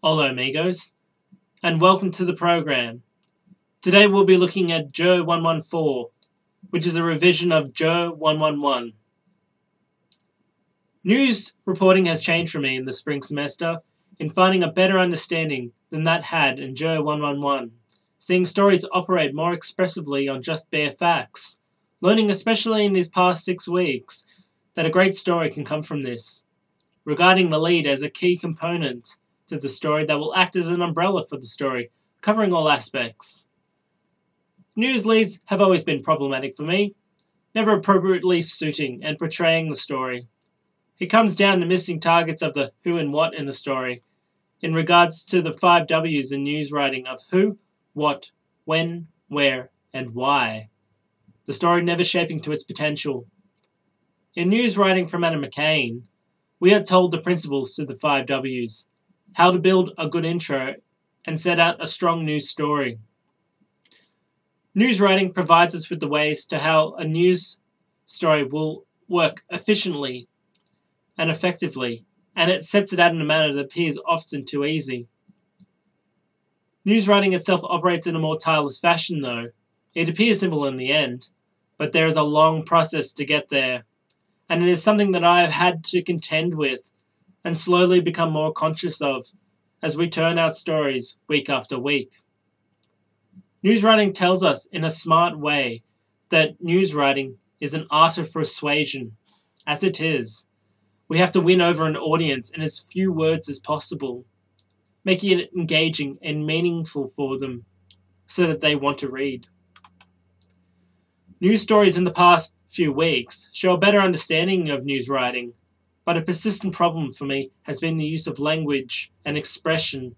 Hola amigos, and welcome to the program. Today we'll be looking at Joe 114, which is a revision of Joe 111. News reporting has changed for me in the spring semester in finding a better understanding than that had in Joe 111, seeing stories operate more expressively on just bare facts, learning especially in these past 6 weeks that a great story can come from this, regarding the lead as a key component to the story that will act as an umbrella for the story, covering all aspects. News leads have always been problematic for me, never appropriately suiting and portraying the story. It comes down to missing targets of the who and what in the story, in regards to the 5 W's in news writing of who, what, when, where, and why. The story never shaping to its potential. In news writing from Adam McCain, we are told the principles to the 5 W's, how to build a good intro and set out a strong news story. News writing provides us with the ways to how a news story will work efficiently and effectively, and it sets it out in a manner that appears often too easy. News writing itself operates in a more tireless fashion though. It appears simple in the end, but there is a long process to get there, and it is something that I have had to contend with and slowly become more conscious of as we turn out stories week after week. News writing tells us in a smart way that news writing is an art of persuasion, as it is. We have to win over an audience in as few words as possible, making it engaging and meaningful for them so that they want to read. News stories in the past few weeks show a better understanding of news writing, but a persistent problem for me has been the use of language and expression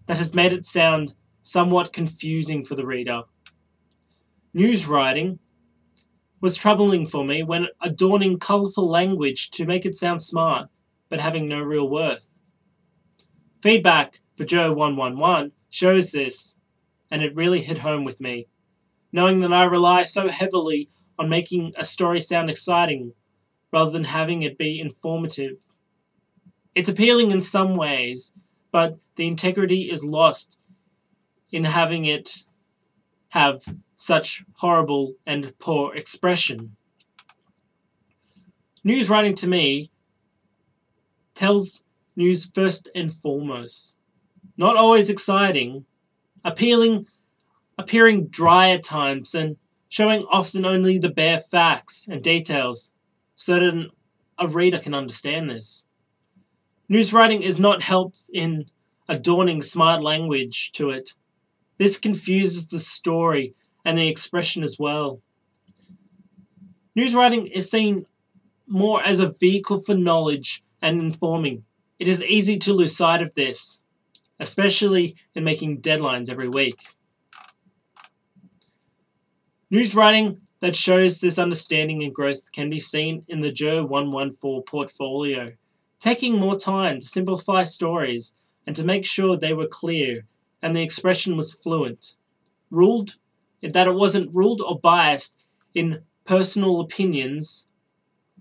that has made it sound somewhat confusing for the reader. News writing was troubling for me when adorning colourful language to make it sound smart, but having no real worth. Feedback for Joe 111 shows this, and it really hit home with me, knowing that I rely so heavily on making a story sound exciting rather than having it be informative. It's appealing in some ways, but the integrity is lost in having it have such horrible and poor expression. News writing to me tells news first and foremost. Not always exciting, appearing dry at times and showing often only the bare facts and details so that a reader can understand this. News writing is not helped in adorning smart language to it. This confuses the story and the expression as well. News writing is seen more as a vehicle for knowledge and informing. It is easy to lose sight of this, especially in making deadlines every week. News writing that shows this understanding and growth can be seen in the Joe 114 portfolio, taking more time to simplify stories and to make sure they were clear and the expression was fluent. That it wasn't ruled or biased in personal opinions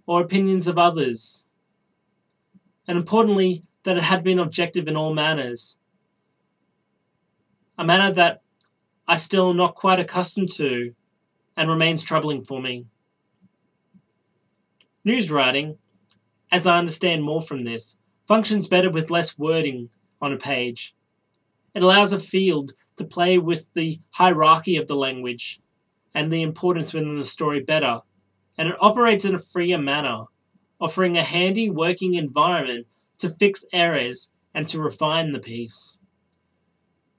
or opinions of others. And importantly, that it had been objective in all manners. A manner that I still am not quite accustomed to and remains troubling for me. News writing, as I understand more from this, functions better with less wording on a page. It allows a field to play with the hierarchy of the language and the importance within the story better, and it operates in a freer manner, offering a handy working environment to fix errors and to refine the piece.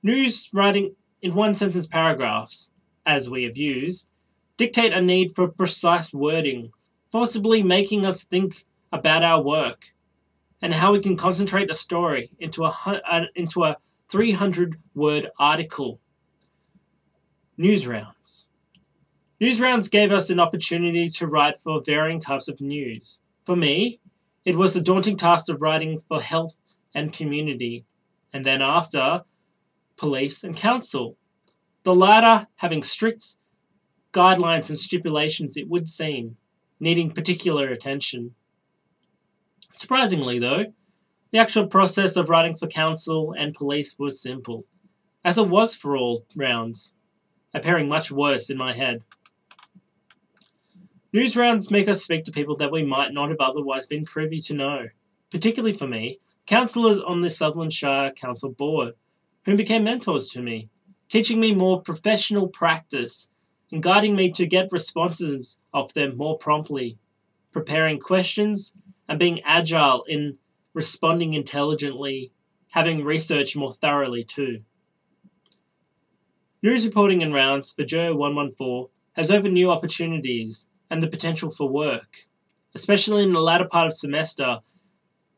News writing in one-sentence paragraphs, as we have used, dictate a need for precise wording, forcibly making us think about our work and how we can concentrate a story into a 300-word article. News rounds. News rounds gave us an opportunity to write for varying types of news. For me, it was the daunting task of writing for health and community, and then after, police and council. The latter having strict guidelines and stipulations, it would seem, needing particular attention. Surprisingly, though, The actual process of writing for council and police was simple, as it was for all rounds, appearing much worse in my head. News rounds make us speak to people that we might not have otherwise been privy to know, particularly for me, councillors on the Sutherland Shire Council Board, who became mentors to me, teaching me more professional practice and guiding me to get responses off them more promptly, preparing questions and being agile in responding intelligently, having researched more thoroughly too. News reporting in rounds for Joe 114 has opened new opportunities and the potential for work, especially in the latter part of semester.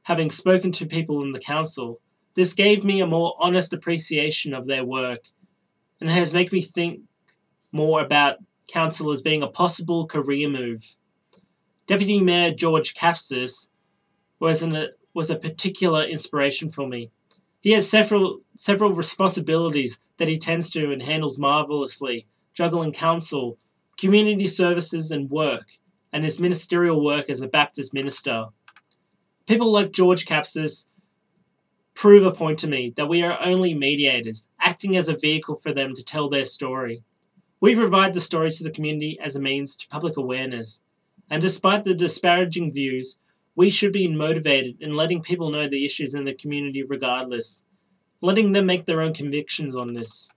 Having spoken to people in the council, this gave me a more honest appreciation of their work and has made me think more about council as being a possible career move. Deputy Mayor George Capsis was a particular inspiration for me. He has several responsibilities that he tends to and handles marvellously, juggling council, community services and work, and his ministerial work as a Baptist minister. People like George Capsis prove a point to me that we are only mediators, acting as a vehicle for them to tell their story. We provide the story to the community as a means to public awareness, and despite the disparaging views, we should be motivated in letting people know the issues in the community regardless, letting them make their own convictions on this.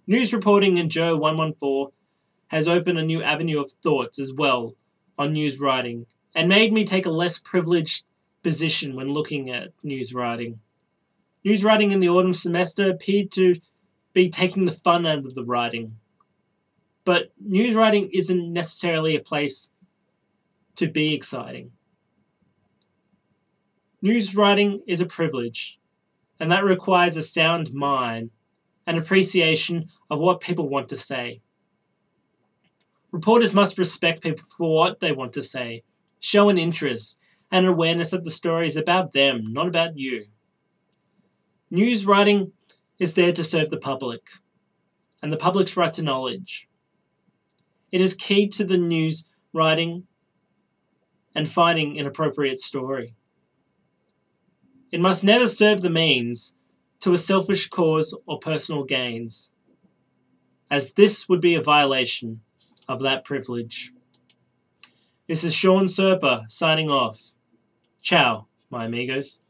News reporting in Joe 114 has opened a new avenue of thoughts as well on news writing, and made me take a less privileged position when looking at news writing. News writing in the autumn semester appeared to be taking the fun out of the writing. But news writing isn't necessarily a place to be exciting. News writing is a privilege, and that requires a sound mind and appreciation of what people want to say. Reporters must respect people for what they want to say, show an interest and an awareness that the story is about them, not about you. News writing is there to serve the public, and the public's right to knowledge. It is key to the news writing and finding an appropriate story. It must never serve the means to a selfish cause or personal gains, as this would be a violation of that privilege. This is Sean Serpa signing off. Ciao, my amigos.